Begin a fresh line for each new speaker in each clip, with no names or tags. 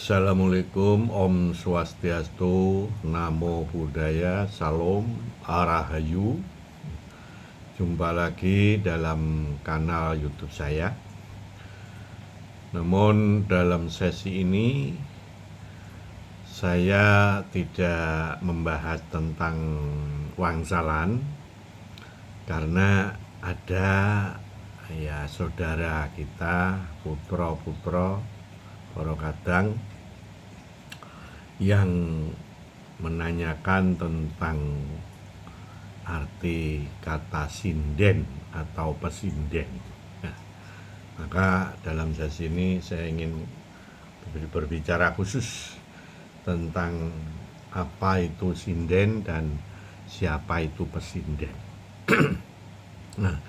Assalamualaikum, Om Swastiastu, Namo Buddhaya, Salam, Arahayu. Jumpa lagi dalam kanal YouTube saya. Namun dalam sesi ini saya tidak membahas tentang wangsalan karena ada saudara kita, putra-putra Poro Kadang yang menanyakan tentang arti kata sinden atau pesinden. Nah, maka dalam sesi ini saya ingin berbicara khusus tentang apa itu sinden dan siapa itu pesinden. Nah,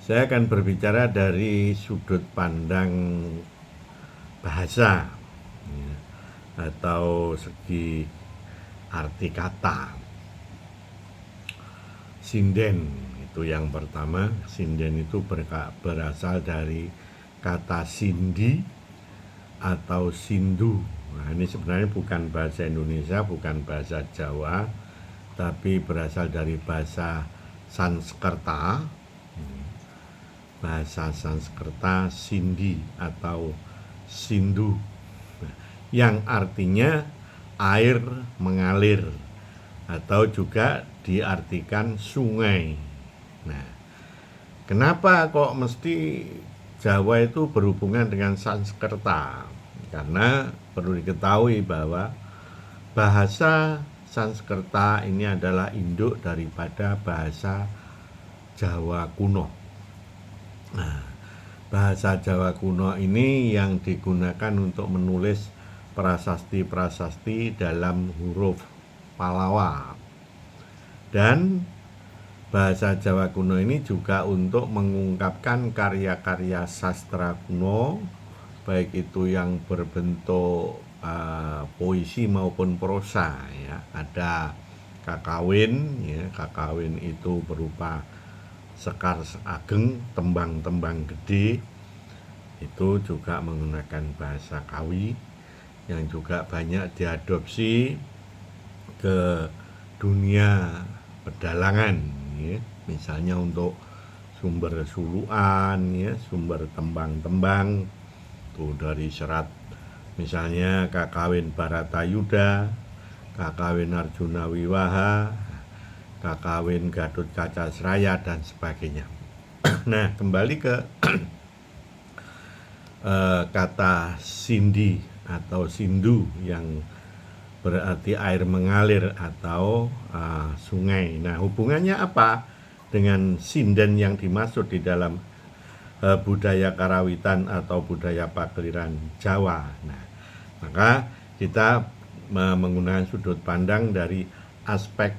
saya akan berbicara dari sudut pandang bahasa atau segi arti kata. Sinden itu yang pertama. Sinden itu berasal dari kata sindi atau sindu. Nah, ini sebenarnya bukan bahasa Indonesia, bukan bahasa Jawa, tapi berasal dari bahasa Sanskerta. Bahasa Sanskerta sindi atau sindu, yang artinya air mengalir atau juga diartikan sungai. Nah, kenapa kok mesti Jawa itu berhubungan dengan Sanskerta? Karena perlu diketahui bahwa bahasa Sanskerta ini adalah induk daripada bahasa Jawa kuno. Nah, bahasa Jawa kuno ini yang digunakan untuk menulis prasasti-prasasti dalam huruf Pallawa. Dan bahasa Jawa kuno ini juga untuk mengungkapkan karya-karya sastra kuno, baik itu yang berbentuk puisi maupun prosa. Ya. Ada kakawin, ya. Kakawin itu berupa sekar ageng, tembang-tembang gede, itu juga menggunakan bahasa Kawi yang juga banyak diadopsi ke dunia pedalangan, ya. Misalnya untuk sumber suluan, ya, sumber tembang-tembang tuh dari serat, misalnya kakawin Baratayuda, kakawin Arjuna Wiwaha, kakawin Gatut Kaca Seraya dan sebagainya. Nah, kembali ke kata sindi atau sindu yang berarti air mengalir atau sungai. Nah, hubungannya apa dengan sinden yang dimaksud di dalam budaya Karawitan atau budaya Pakliran Jawa? Nah, maka kita menggunakan sudut pandang dari aspek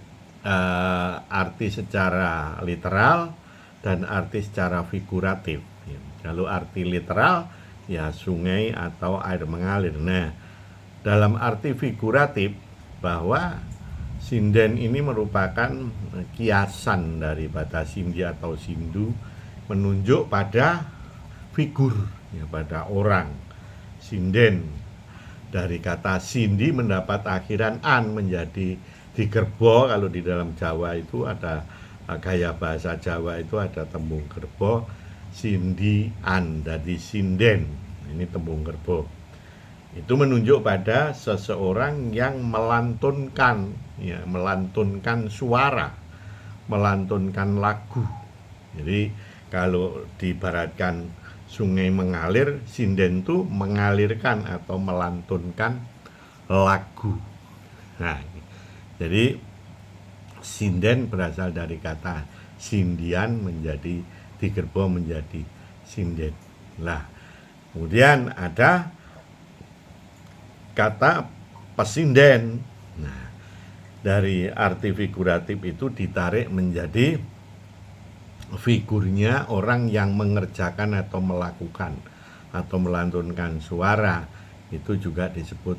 arti secara literal dan arti secara figuratif. Kalau arti literal, ya sungai atau air mengalir. Nah, dalam arti figuratif, bahwa sinden ini merupakan kiasan daripada sindi atau sindu, menunjuk pada figur, ya, pada orang. Sinden dari kata sindi mendapat akhiran an menjadi digerbo. Kalau di dalam Jawa itu ada gaya bahasa Jawa itu ada tembung gerbo, sindi an, dari sinden. Ini tembung gerbo. Itu menunjuk pada seseorang yang melantunkan, ya, melantunkan suara, melantunkan lagu. Jadi kalau diibaratkan sungai mengalir, sinden itu mengalirkan atau melantunkan lagu. Nah, jadi sinden berasal dari kata sindian menjadi digerbo menjadi sinden. Nah, kemudian ada kata pesinden. Nah, dari arti figuratif itu ditarik menjadi figurnya orang yang mengerjakan atau melakukan atau melantunkan suara. Itu juga disebut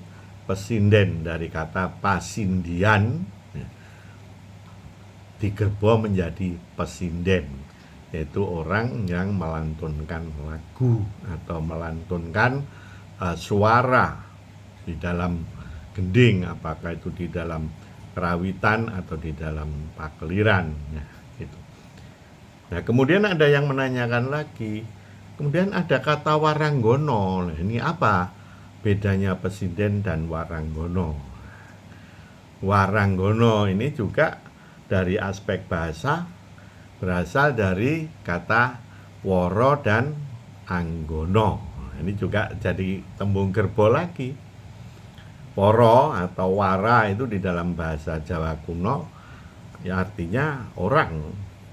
pesinden, dari kata pasindian, ya, digerbo menjadi pesinden, yaitu orang yang melantunkan lagu atau melantunkan suara di dalam gending, apakah itu di dalam kerawitan atau di dalam pakeliran, ya, gitu. Nah, kemudian ada yang menanyakan lagi, kemudian ada kata waranggono. Nah, ini apa bedanya pesinden dan waranggono? Waranggono ini juga dari aspek bahasa berasal dari kata woro dan anggono. Nah, ini juga jadi tembung gerbo lagi. Woro atau wara itu di dalam bahasa Jawa kuno ya artinya orang,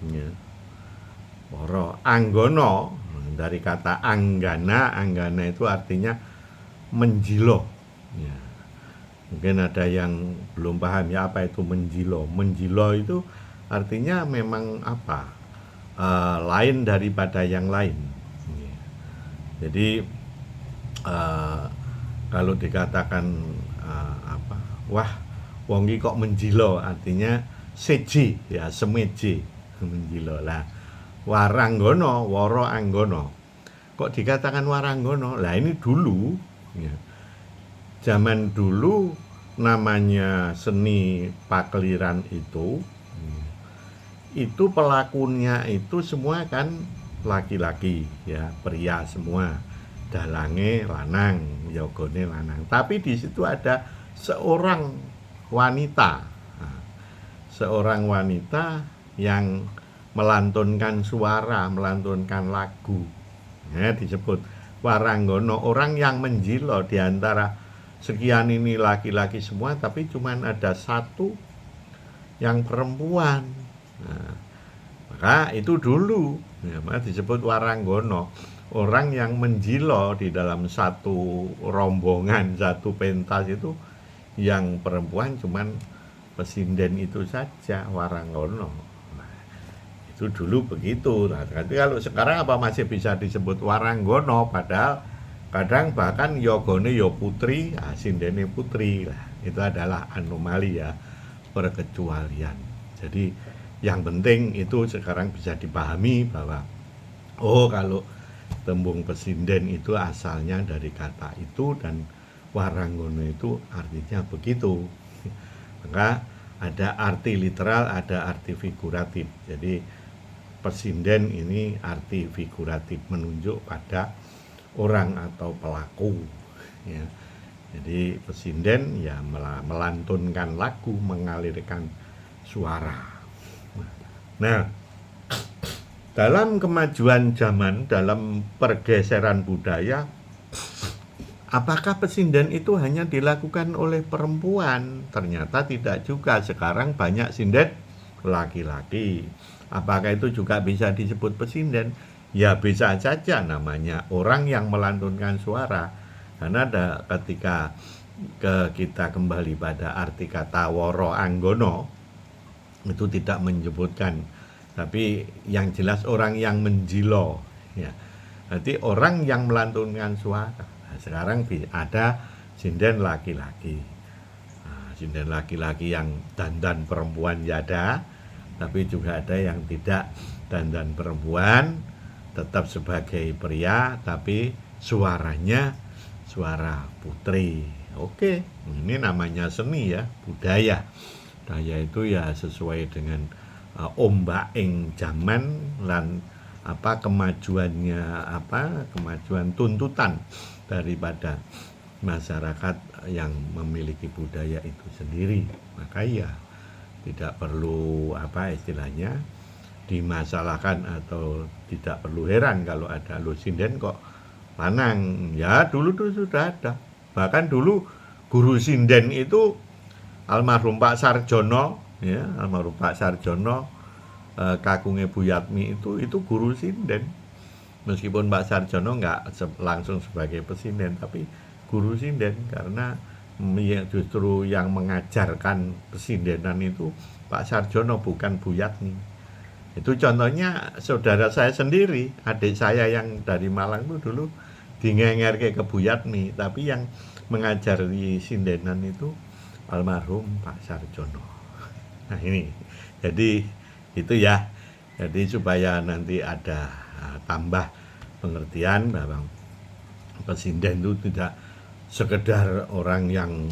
ya. Woro. Anggono dari kata anggana, anggana itu artinya menjilo, ya. Mungkin ada yang belum paham ya apa itu menjilo. Menjilo itu artinya memang apa? Lain daripada yang lain. Ya. Jadi kalau dikatakan apa? Wah, wongi kok menjilo, artinya seji, ya, semeji, menjilo lah. Waranggono, woro anggono. Kok dikatakan waranggono? Lah ini dulu, ya. Zaman dulu namanya seni pakeliran itu pelakunya itu semua kan laki-laki, ya, pria semua, dalange lanang, yogone lanang. Tapi di situ ada seorang wanita, seorang wanita yang melantunkan suara, melantunkan lagu, ya, disebut waranggono, orang yang menjilo di antara sekian ini laki-laki semua, tapi cuman ada satu yang perempuan. Nah, maka itu dulu, ya, maka disebut waranggono, orang yang menjilo di dalam satu rombongan, satu pentas itu yang perempuan cuman pesinden itu saja, waranggono. Nah, itu dulu begitu. Nah, tapi kalau sekarang apa masih bisa disebut waranggono, padahal kadang bahkan yogone yo putri, sindene putri lah. Itu adalah anomali, ya, perkecualian. Jadi yang penting itu sekarang bisa dipahami bahwa kalau tembung pesinden itu asalnya dari kata itu dan waranggono itu artinya begitu. Maka ada arti literal, ada arti figuratif. Jadi pesinden ini arti figuratif, menunjuk pada orang atau pelaku, ya. Jadi pesinden ya melantunkan lagu, mengalirkan suara. Nah, dalam kemajuan zaman, dalam pergeseran budaya, apakah pesinden itu hanya dilakukan oleh perempuan? Ternyata tidak juga. Sekarang banyak sinden laki-laki. Apakah itu juga bisa disebut pesinden? Ya bisa saja, namanya orang yang melantunkan suara. Karena ketika kita kembali pada arti kata woro anggono, itu tidak menyebutkan, tapi yang jelas orang yang menjilo, ya. Berarti orang yang melantunkan suara. Nah, sekarang ada sinden laki-laki. Nah, sinden laki-laki yang dandan perempuan ya ada, tapi juga ada yang tidak dandan perempuan, tetap sebagai pria tapi suaranya suara putri. Oke, ini namanya seni, ya, budaya. Budaya itu ya sesuai dengan ombak ing zaman lan kemajuannya, kemajuan tuntutan daripada masyarakat yang memiliki budaya itu sendiri. Maka ya tidak perlu istilahnya dimasalahkan atau tidak perlu heran kalau ada sinden kok lanang. Ya dulu tuh sudah ada. Bahkan dulu guru sinden itu almarhum Pak Sarjono, ya, almarhum Pak Sarjono, kakunge Bu Yatmi itu guru sinden. Meskipun Pak Sarjono nggak langsung sebagai pesinden, tapi guru sinden, karena justru yang mengajarkan pesindenan itu Pak Sarjono, bukan Bu Yatmi. Itu contohnya saudara saya sendiri, adik saya yang dari Malang itu dulu dingengerke ke Bu Yatmi, tapi yang mengajari sindenan itu almarhum Pak Sarjono. Nah ini, jadi itu ya, jadi supaya nanti ada tambah pengertian bahwa pesinden itu tidak sekedar orang yang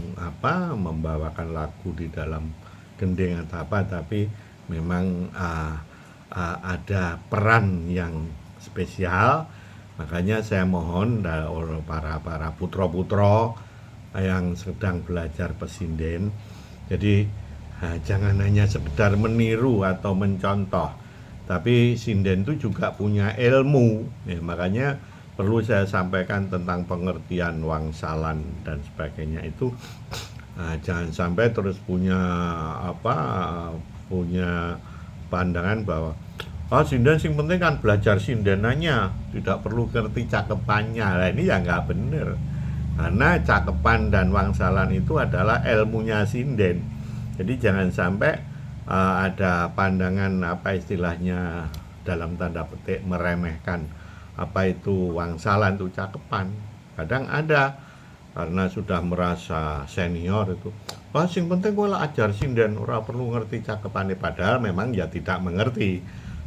membawakan lagu di dalam gending atau apa, tapi memang ada peran yang spesial. Makanya saya mohon para putra-putra yang sedang belajar pesinden, jadi jangan hanya sekedar meniru atau mencontoh, tapi sinden itu juga punya ilmu ya. Makanya perlu saya sampaikan tentang pengertian wangsalan dan sebagainya itu. Jangan sampai terus punya pandangan bahwa sinden sing penting kan belajar sindenannya, tidak perlu ngerti cakepannya. Nah, ini ya nggak bener, karena cakepan dan wangsalan itu adalah ilmunya sinden. Jadi jangan sampai ada pandangan istilahnya dalam tanda petik meremehkan apa itu wangsalan, itu cakepan. Kadang ada karena sudah merasa senior itu, sing penting kowe ajar sinden, ora perlu ngerti cakepane, padahal memang ya tidak mengerti.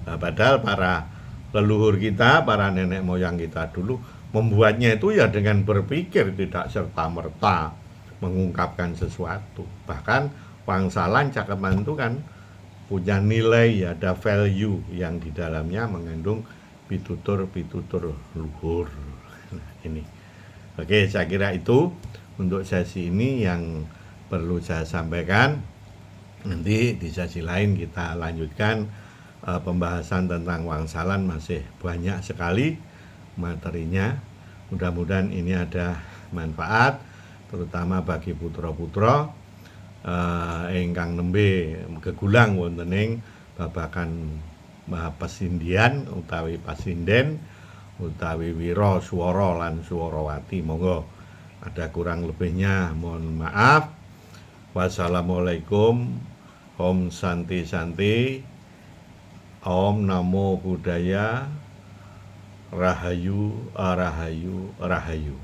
Padahal para leluhur kita, para nenek moyang kita dulu membuatnya itu ya dengan berpikir, tidak serta-merta mengungkapkan sesuatu. Bahkan wangsalan cakepan itu kan punya nilai, ada value yang di dalamnya mengandung pitutur-pitutur luhur. Ini. Oke, saya kira itu untuk sesi ini yang perlu saya sampaikan. Nanti di sesi lain kita lanjutkan pembahasan tentang wangsalan, masih banyak sekali materinya. Mudah-mudahan ini ada manfaat, terutama bagi putra-putra ingkang nembe gegulang wonten ing babakan pesindian utawi pasinden utawi wira swara lan swarawati. Monggo ada kurang lebihnya mohon maaf. Wassalamualaikum. Om Santi Santi. Om Namo Buddhaya. Rahayu Rahayu Rahayu.